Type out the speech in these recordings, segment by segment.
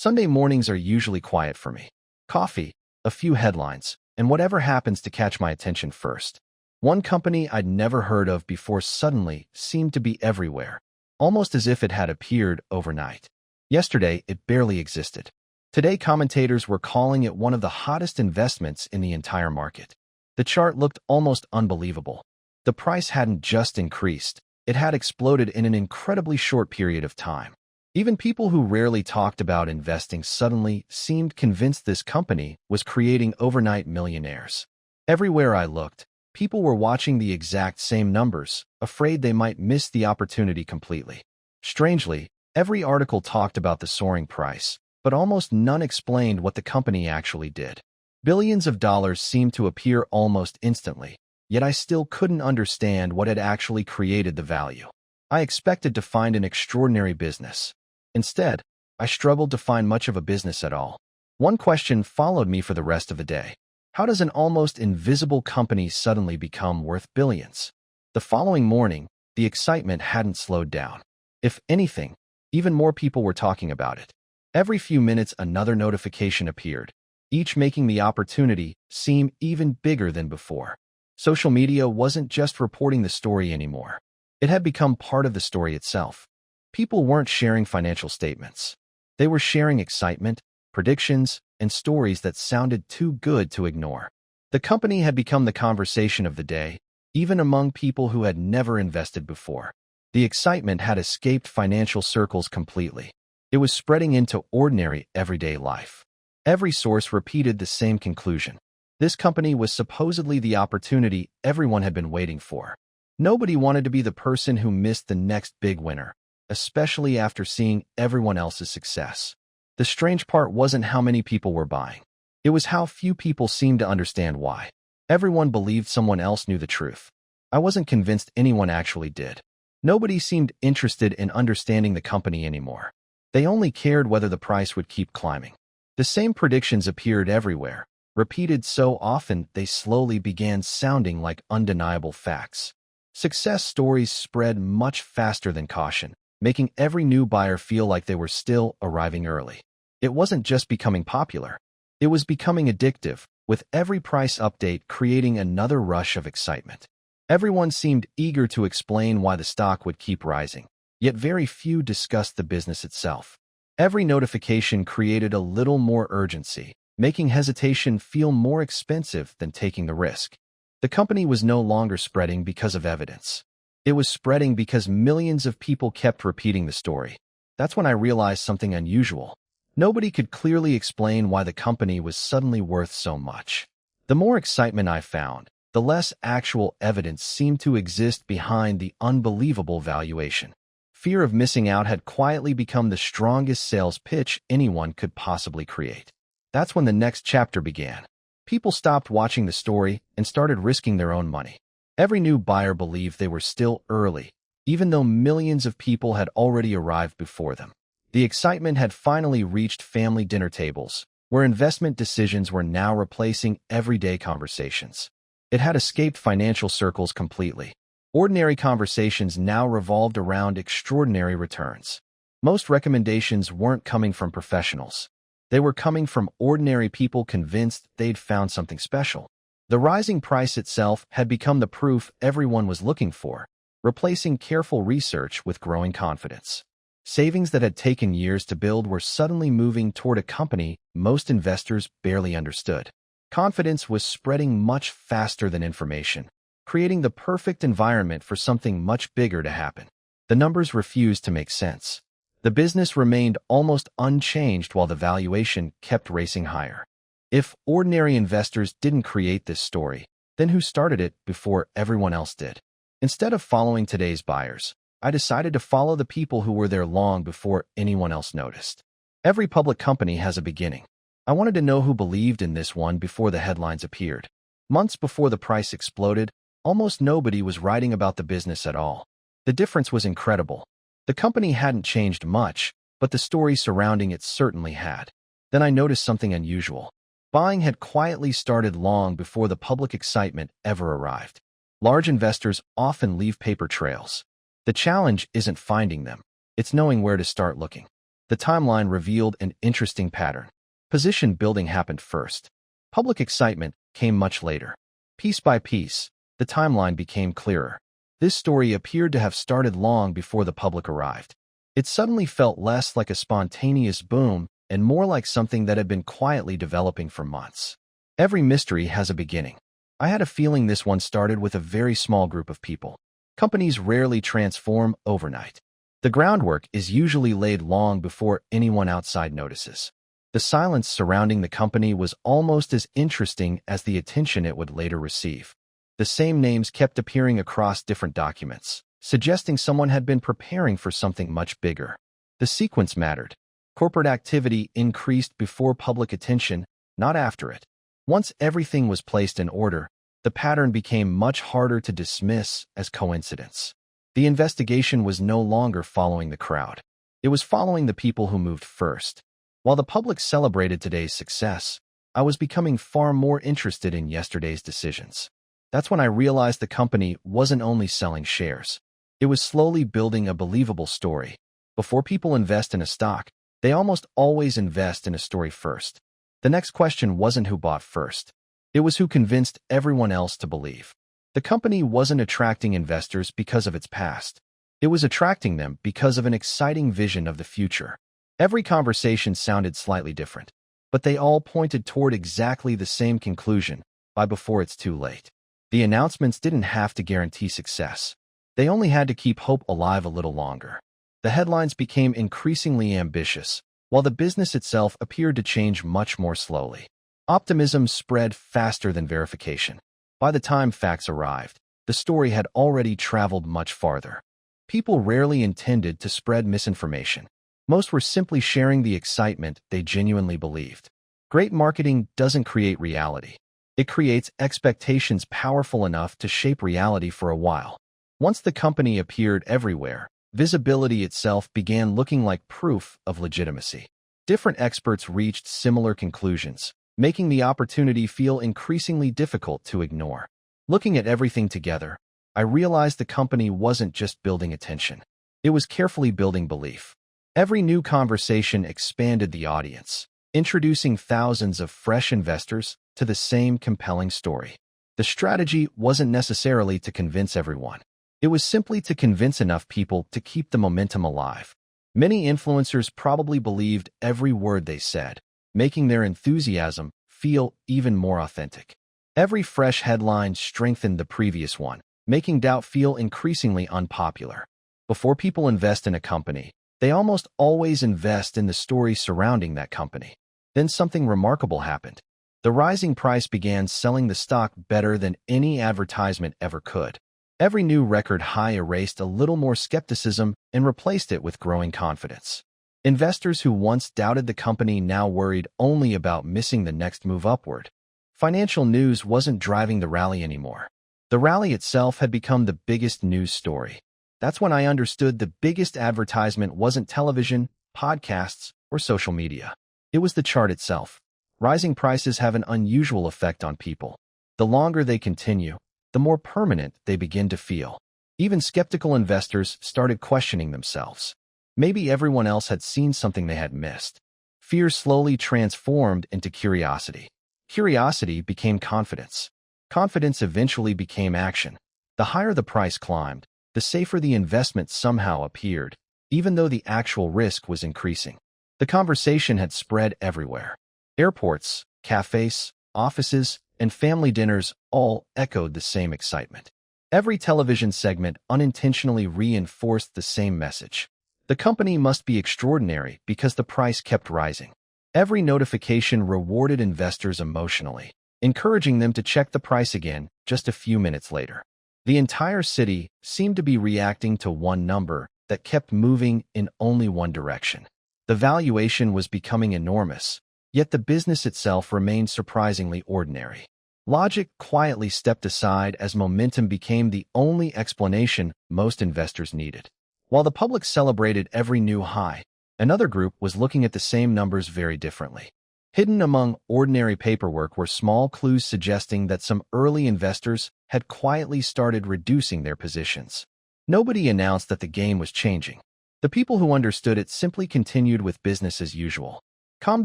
Sunday mornings are usually quiet for me. Coffee, a few headlines, and whatever happens to catch my attention first. One company I'd never heard of before suddenly seemed to be everywhere, almost as if it had appeared overnight. Yesterday, it barely existed. Today, commentators were calling it one of the hottest investments in the entire market. The chart looked almost unbelievable. The price hadn't just increased, it had exploded in an incredibly short period of time. Even people who rarely talked about investing suddenly seemed convinced this company was creating overnight millionaires. Everywhere I looked, people were watching the exact same numbers, afraid they might miss the opportunity completely. Strangely, every article talked about the soaring price, but almost none explained what the company actually did. Billions of dollars seemed to appear almost instantly, yet I still couldn't understand what had actually created the value. I expected to find an extraordinary business. Instead, I struggled to find much of a business at all. One question followed me for the rest of the day. How does an almost invisible company suddenly become worth billions? The following morning, the excitement hadn't slowed down. If anything, even more people were talking about it. Every few minutes, another notification appeared, each making the opportunity seem even bigger than before. Social media wasn't just reporting the story anymore. It had become part of the story itself. People weren't sharing financial statements. They were sharing excitement, predictions, and stories that sounded too good to ignore. The company had become the conversation of the day, even among people who had never invested before. The excitement had escaped financial circles completely. It was spreading into ordinary, everyday life. Every source repeated the same conclusion. This company was supposedly the opportunity everyone had been waiting for. Nobody wanted to be the person who missed the next big winner, especially after seeing everyone else's success. The strange part wasn't how many people were buying. It was how few people seemed to understand why. Everyone believed someone else knew the truth. I wasn't convinced anyone actually did. Nobody seemed interested in understanding the company anymore. They only cared whether the price would keep climbing. The same predictions appeared everywhere, repeated so often they slowly began sounding like undeniable facts. Success stories spread much faster than caution, making every new buyer feel like they were still arriving early. It wasn't just becoming popular. It was becoming addictive, with every price update creating another rush of excitement. Everyone seemed eager to explain why the stock would keep rising, yet very few discussed the business itself. Every notification created a little more urgency, making hesitation feel more expensive than taking the risk. The company was no longer spreading because of evidence. It was spreading because millions of people kept repeating the story. That's when I realized something unusual. Nobody could clearly explain why the company was suddenly worth so much. The more excitement I found, the less actual evidence seemed to exist behind the unbelievable valuation. Fear of missing out had quietly become the strongest sales pitch anyone could possibly create. That's when the next chapter began. People stopped watching the story and started risking their own money. Every new buyer believed they were still early, even though millions of people had already arrived before them. The excitement had finally reached family dinner tables, where investment decisions were now replacing everyday conversations. It had escaped financial circles completely. Ordinary conversations now revolved around extraordinary returns. Most recommendations weren't coming from professionals. They were coming from ordinary people convinced they'd found something special. The rising price itself had become the proof everyone was looking for, replacing careful research with growing confidence. Savings that had taken years to build were suddenly moving toward a company most investors barely understood. Confidence was spreading much faster than information, creating the perfect environment for something much bigger to happen. The numbers refused to make sense. The business remained almost unchanged while the valuation kept racing higher. If ordinary investors didn't create this story, then who started it before everyone else did? Instead of following today's buyers, I decided to follow the people who were there long before anyone else noticed. Every public company has a beginning. I wanted to know who believed in this one before the headlines appeared. Months before the price exploded, almost nobody was writing about the business at all. The difference was incredible. The company hadn't changed much, but the story surrounding it certainly had. Then I noticed something unusual. Buying had quietly started long before the public excitement ever arrived. Large investors often leave paper trails. The challenge isn't finding them, it's knowing where to start looking. The timeline revealed an interesting pattern. Position building happened first. Public excitement came much later. Piece by piece, the timeline became clearer. This story appeared to have started long before the public arrived. It suddenly felt less like a spontaneous boom and more like something that had been quietly developing for months. Every mystery has a beginning. I had a feeling this one started with a very small group of people. Companies rarely transform overnight. The groundwork is usually laid long before anyone outside notices. The silence surrounding the company was almost as interesting as the attention it would later receive. The same names kept appearing across different documents, suggesting someone had been preparing for something much bigger. The sequence mattered. Corporate activity increased before public attention, not after it. Once everything was placed in order, the pattern became much harder to dismiss as coincidence. The investigation was no longer following the crowd. It was following the people who moved first. While the public celebrated today's success, I was becoming far more interested in yesterday's decisions. That's when I realized the company wasn't only selling shares. It was slowly building a believable story. Before people invest in a stock, they almost always invest in a story first. The next question wasn't who bought first. It was who convinced everyone else to believe. The company wasn't attracting investors because of its past. It was attracting them because of an exciting vision of the future. Every conversation sounded slightly different, but they all pointed toward exactly the same conclusion by before it's too late. The announcements didn't have to guarantee success. They only had to keep hope alive a little longer. The headlines became increasingly ambitious, while the business itself appeared to change much more slowly. Optimism spread faster than verification. By the time facts arrived, the story had already traveled much farther. People rarely intended to spread misinformation. Most were simply sharing the excitement they genuinely believed. Great marketing doesn't create reality. It creates expectations powerful enough to shape reality for a while. Once the company appeared everywhere, visibility itself began looking like proof of legitimacy. Different experts reached similar conclusions, making the opportunity feel increasingly difficult to ignore. Looking at everything together, I realized the company wasn't just building attention. It was carefully building belief. Every new conversation expanded the audience, introducing thousands of fresh investors to the same compelling story. The strategy wasn't necessarily to convince everyone. It was simply to convince enough people to keep the momentum alive. Many influencers probably believed every word they said, making their enthusiasm feel even more authentic. Every fresh headline strengthened the previous one, making doubt feel increasingly unpopular. Before people invest in a company, they almost always invest in the story surrounding that company. Then something remarkable happened. The rising price began selling the stock better than any advertisement ever could. Every new record high erased a little more skepticism and replaced it with growing confidence. Investors who once doubted the company now worried only about missing the next move upward. Financial news wasn't driving the rally anymore. The rally itself had become the biggest news story. That's when I understood the biggest advertisement wasn't television, podcasts, or social media. It was the chart itself. Rising prices have an unusual effect on people. The longer they continue, the more permanent they begin to feel. Even skeptical investors started questioning themselves. Maybe everyone else had seen something they had missed. Fear slowly transformed into curiosity. Curiosity became confidence. Confidence eventually became action. The higher the price climbed, the safer the investment somehow appeared, even though the actual risk was increasing. The conversation had spread everywhere. Airports, cafes, offices, and family dinners all echoed the same excitement. Every television segment unintentionally reinforced the same message. The company must be extraordinary because the price kept rising. Every notification rewarded investors emotionally, encouraging them to check the price again just a few minutes later. The entire city seemed to be reacting to one number that kept moving in only one direction. The valuation was becoming enormous, yet the business itself remained surprisingly ordinary. Logic quietly stepped aside as momentum became the only explanation most investors needed. While the public celebrated every new high, another group was looking at the same numbers very differently. Hidden among ordinary paperwork were small clues suggesting that some early investors had quietly started reducing their positions. Nobody announced that the game was changing. The people who understood it simply continued with business as usual. Calm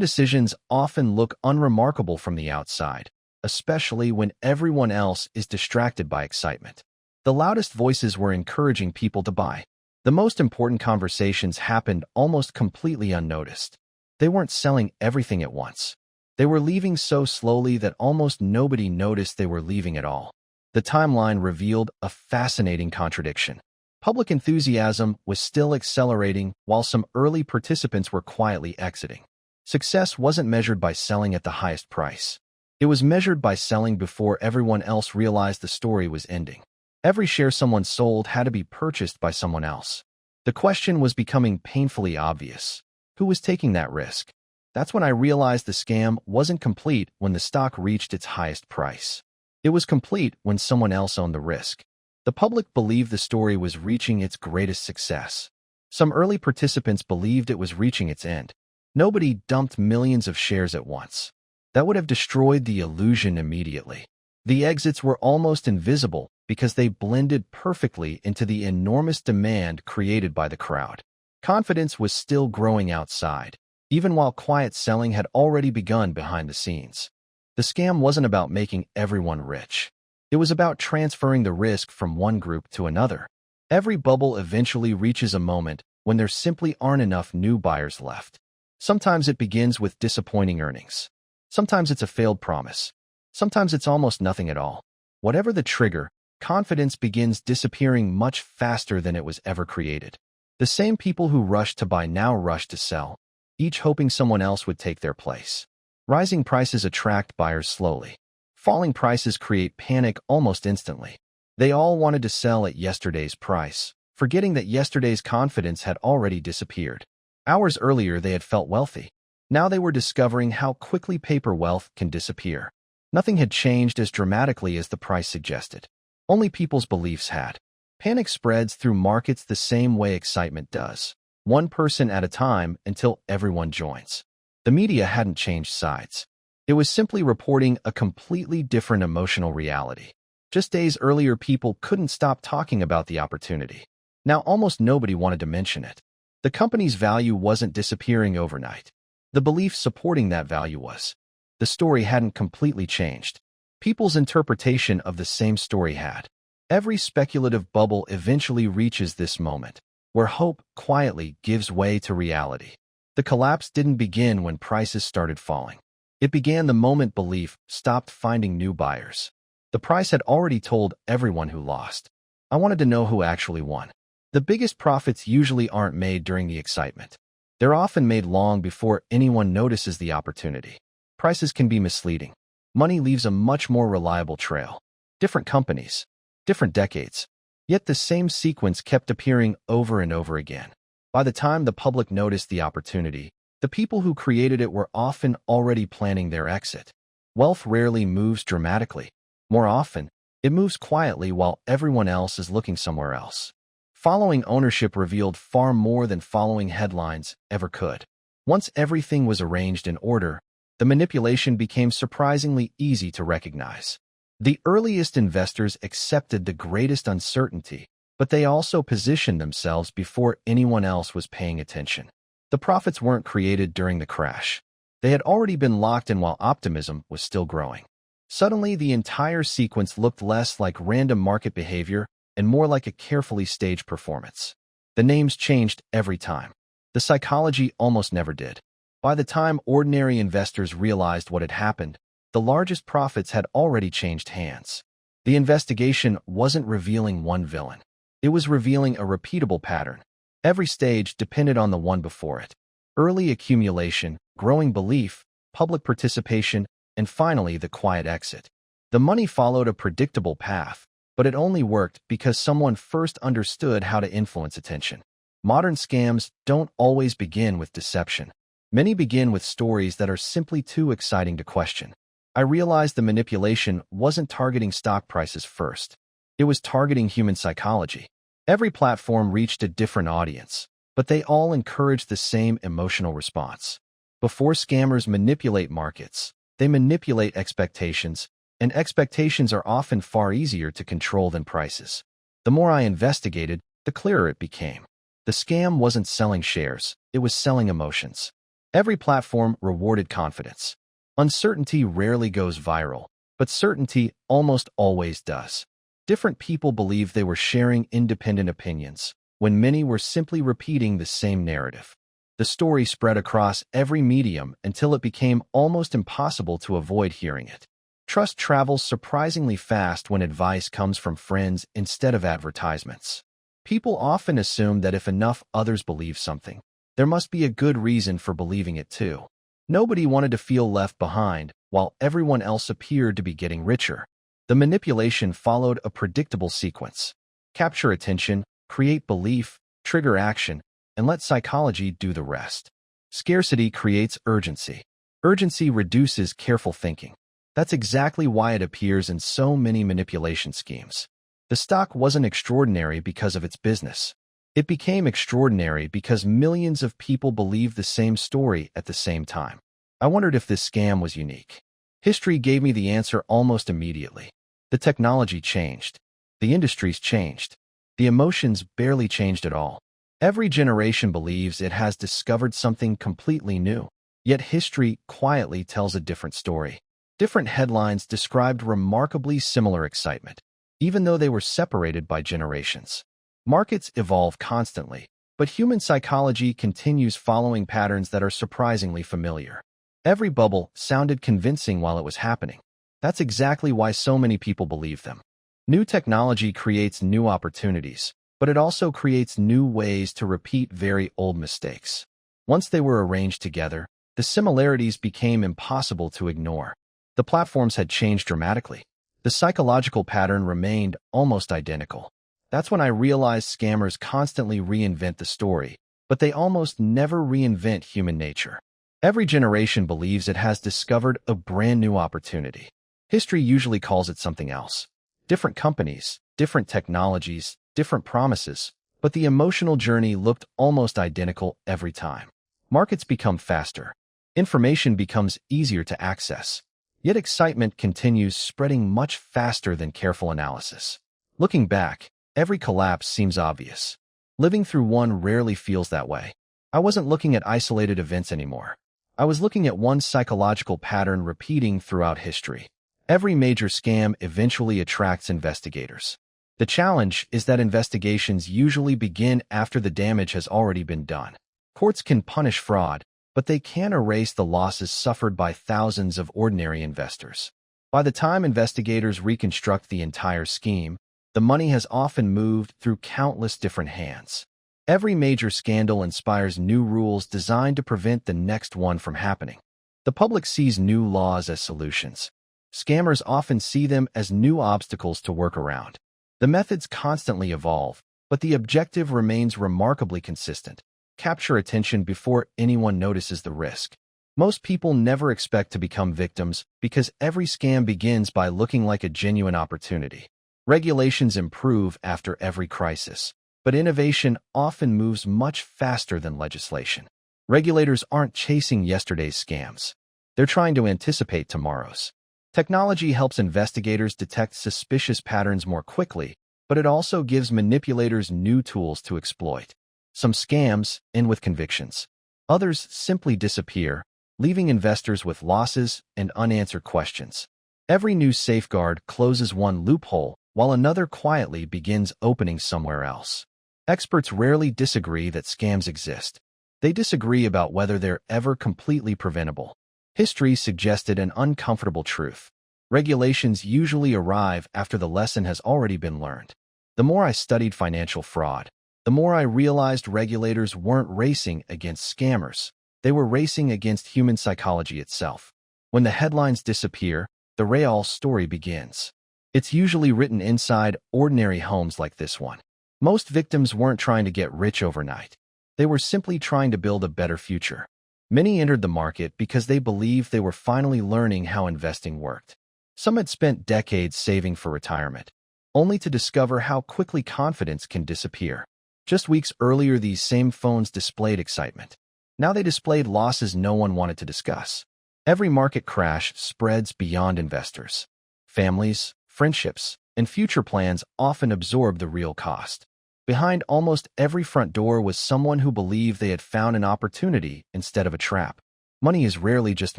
decisions often look unremarkable from the outside, especially when everyone else is distracted by excitement. The loudest voices were encouraging people to buy. The most important conversations happened almost completely unnoticed. They weren't selling everything at once. They were leaving so slowly that almost nobody noticed they were leaving at all. The timeline revealed a fascinating contradiction. Public enthusiasm was still accelerating while some early participants were quietly exiting. Success wasn't measured by selling at the highest price. It was measured by selling before everyone else realized the story was ending. Every share someone sold had to be purchased by someone else. The question was becoming painfully obvious. Who was taking that risk? That's when I realized the scam wasn't complete when the stock reached its highest price. It was complete when someone else owned the risk. The public believed the story was reaching its greatest success. Some early participants believed it was reaching its end. Nobody dumped millions of shares at once. That would have destroyed the illusion immediately. The exits were almost invisible because they blended perfectly into the enormous demand created by the crowd. Confidence was still growing outside, even while quiet selling had already begun behind the scenes. The scam wasn't about making everyone rich. It was about transferring the risk from one group to another. Every bubble eventually reaches a moment when there simply aren't enough new buyers left. Sometimes it begins with disappointing earnings. Sometimes it's a failed promise. Sometimes it's almost nothing at all. Whatever the trigger, confidence begins disappearing much faster than it was ever created. The same people who rushed to buy now rush to sell, each hoping someone else would take their place. Rising prices attract buyers slowly. Falling prices create panic almost instantly. They all wanted to sell at yesterday's price, forgetting that yesterday's confidence had already disappeared. Hours earlier, they had felt wealthy. Now they were discovering how quickly paper wealth can disappear. Nothing had changed as dramatically as the price suggested. Only people's beliefs had. Panic spreads through markets the same way excitement does, one person at a time until everyone joins. The media hadn't changed sides. It was simply reporting a completely different emotional reality. Just days earlier, people couldn't stop talking about the opportunity. Now almost nobody wanted to mention it. The company's value wasn't disappearing overnight. The belief supporting that value was. The story hadn't completely changed. People's interpretation of the same story had. Every speculative bubble eventually reaches this moment, where hope quietly gives way to reality. The collapse didn't begin when prices started falling. It began the moment belief stopped finding new buyers. The price had already told everyone who lost. I wanted to know who actually won. The biggest profits usually aren't made during the excitement. They're often made long before anyone notices the opportunity. Prices can be misleading. Money leaves a much more reliable trail. Different companies, different decades. Yet the same sequence kept appearing over and over again. By the time the public noticed the opportunity, the people who created it were often already planning their exit. Wealth rarely moves dramatically. More often, it moves quietly while everyone else is looking somewhere else. Following ownership revealed far more than following headlines ever could. Once everything was arranged in order, the manipulation became surprisingly easy to recognize. The earliest investors accepted the greatest uncertainty, but they also positioned themselves before anyone else was paying attention. The profits weren't created during the crash. They had already been locked in while optimism was still growing. Suddenly, the entire sequence looked less like random market behavior and more like a carefully staged performance. The names changed every time. The psychology almost never did. By the time ordinary investors realized what had happened, the largest profits had already changed hands. The investigation wasn't revealing one villain. It was revealing a repeatable pattern. Every stage depended on the one before it. Early accumulation, growing belief, public participation, and finally the quiet exit. The money followed a predictable path, but it only worked because someone first understood how to influence attention. Modern scams don't always begin with deception. Many begin with stories that are simply too exciting to question. I realized the manipulation wasn't targeting stock prices first. It was targeting human psychology. Every platform reached a different audience, but they all encouraged the same emotional response. Before scammers manipulate markets, they manipulate expectations, and expectations are often far easier to control than prices. The more I investigated, the clearer it became. The scam wasn't selling shares, it was selling emotions. Every platform rewarded confidence. Uncertainty rarely goes viral, but certainty almost always does. Different people believed they were sharing independent opinions, when many were simply repeating the same narrative. The story spread across every medium until it became almost impossible to avoid hearing it. Trust travels surprisingly fast when advice comes from friends instead of advertisements. People often assume that if enough others believe something, there must be a good reason for believing it too. Nobody wanted to feel left behind, while everyone else appeared to be getting richer. The manipulation followed a predictable sequence. Capture attention, create belief, trigger action, and let psychology do the rest. Scarcity creates urgency. Urgency reduces careful thinking. That's exactly why it appears in so many manipulation schemes. The stock wasn't extraordinary because of its business. It became extraordinary because millions of people believed the same story at the same time. I wondered if this scam was unique. History gave me the answer almost immediately. The technology changed. The industries changed. The emotions barely changed at all. Every generation believes it has discovered something completely new. Yet history quietly tells a different story. Different headlines described remarkably similar excitement, even though they were separated by generations. Markets evolve constantly, but human psychology continues following patterns that are surprisingly familiar. Every bubble sounded convincing while it was happening. That's exactly why so many people believe them. New technology creates new opportunities, but it also creates new ways to repeat very old mistakes. Once they were arranged together, the similarities became impossible to ignore. The platforms had changed dramatically. The psychological pattern remained almost identical. That's when I realized scammers constantly reinvent the story, but they almost never reinvent human nature. Every generation believes it has discovered a brand new opportunity. History usually calls it something else. Different companies, different technologies, different promises, but the emotional journey looked almost identical every time. Markets become faster. Information becomes easier to access. Yet excitement continues, spreading much faster than careful analysis. Looking back, every collapse seems obvious. Living through one rarely feels that way. I wasn't looking at isolated events anymore. I was looking at one psychological pattern repeating throughout history. Every major scam eventually attracts investigators. The challenge is that investigations usually begin after the damage has already been done. Courts can punish fraud, but they can't erase the losses suffered by thousands of ordinary investors. By the time investigators reconstruct the entire scheme, the money has often moved through countless different hands. Every major scandal inspires new rules designed to prevent the next one from happening. The public sees new laws as solutions. Scammers often see them as new obstacles to work around. The methods constantly evolve, but the objective remains remarkably consistent. Capture attention before anyone notices the risk. Most people never expect to become victims because every scam begins by looking like a genuine opportunity. Regulations improve after every crisis, but innovation often moves much faster than legislation. Regulators aren't chasing yesterday's scams. They're trying to anticipate tomorrow's. Technology helps investigators detect suspicious patterns more quickly, but it also gives manipulators new tools to exploit. Some scams end with convictions. Others simply disappear, leaving investors with losses and unanswered questions. Every new safeguard closes one loophole, while another quietly begins opening somewhere else. Experts rarely disagree that scams exist. They disagree about whether they're ever completely preventable. History suggested an uncomfortable truth. Regulations usually arrive after the lesson has already been learned. The more I studied financial fraud, the more I realized regulators weren't racing against scammers. They were racing against human psychology itself. When the headlines disappear, the real story begins. It's usually written inside ordinary homes like this one. Most victims weren't trying to get rich overnight. They were simply trying to build a better future. Many entered the market because they believed they were finally learning how investing worked. Some had spent decades saving for retirement, only to discover how quickly confidence can disappear. Just weeks earlier, these same phones displayed excitement. Now they displayed losses no one wanted to discuss. Every market crash spreads beyond investors. Families, friendships, and future plans often absorb the real cost. Behind almost every front door was someone who believed they had found an opportunity instead of a trap. Money is rarely just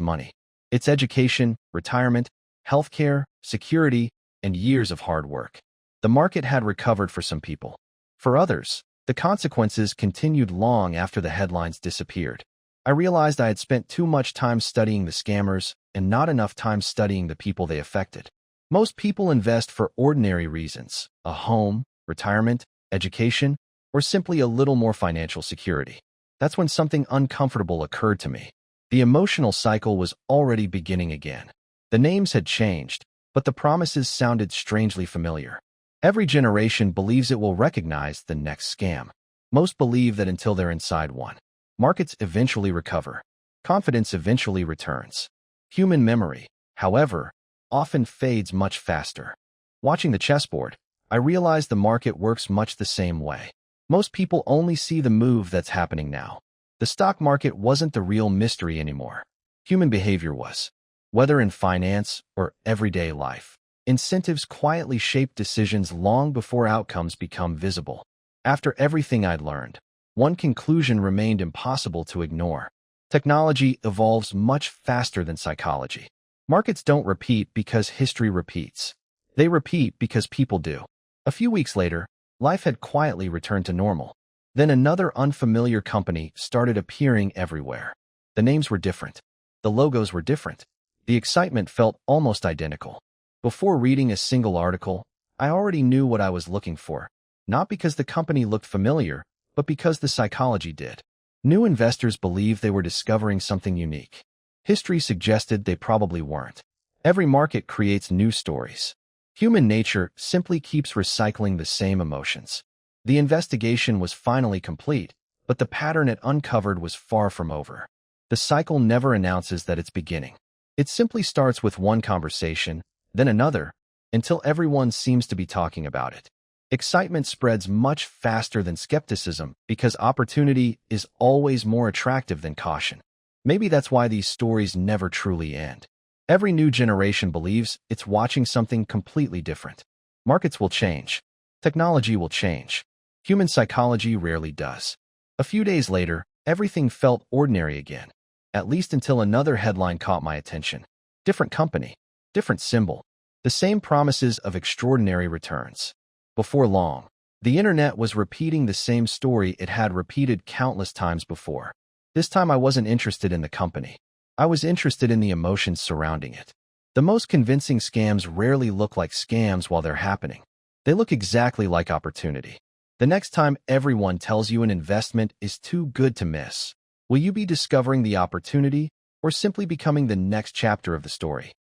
money. It's education, retirement, healthcare, security, and years of hard work. The market had recovered for some people. For others, the consequences continued long after the headlines disappeared. I realized I had spent too much time studying the scammers and not enough time studying the people they affected. Most people invest for ordinary reasons: a home, retirement, education, or simply a little more financial security. That's when something uncomfortable occurred to me. The emotional cycle was already beginning again. The names had changed, but the promises sounded strangely familiar. Every generation believes it will recognize the next scam. Most believe that until they're inside one. Markets eventually recover. Confidence eventually returns. Human memory, however, often fades much faster. Watching the chessboard, I realized the market works much the same way. Most people only see the move that's happening now. The stock market wasn't the real mystery anymore. Human behavior was. Whether in finance or everyday life, incentives quietly shape decisions long before outcomes become visible. After everything I'd learned, one conclusion remained impossible to ignore. Technology evolves much faster than psychology. Markets don't repeat because history repeats. They repeat because people do. A few weeks later, life had quietly returned to normal. Then another unfamiliar company started appearing everywhere. The names were different. The logos were different. The excitement felt almost identical. Before reading a single article, I already knew what I was looking for, not because the company looked familiar, but because the psychology did. New investors believed they were discovering something unique. History suggested they probably weren't. Every market creates new stories. Human nature simply keeps recycling the same emotions. The investigation was finally complete, but the pattern it uncovered was far from over. The cycle never announces that it's beginning. It simply starts with one conversation, then another, until everyone seems to be talking about it. Excitement spreads much faster than skepticism because opportunity is always more attractive than caution. Maybe that's why these stories never truly end. Every new generation believes it's watching something completely different. Markets will change. Technology will change. Human psychology rarely does. A few days later, everything felt ordinary again, at least until another headline caught my attention. Different company, different symbol, the same promises of extraordinary returns. Before long, the internet was repeating the same story it had repeated countless times before. This time I wasn't interested in the company. I was interested in the emotions surrounding it. The most convincing scams rarely look like scams while they're happening. They look exactly like opportunity. The next time everyone tells you an investment is too good to miss, will you be discovering the opportunity or simply becoming the next chapter of the story?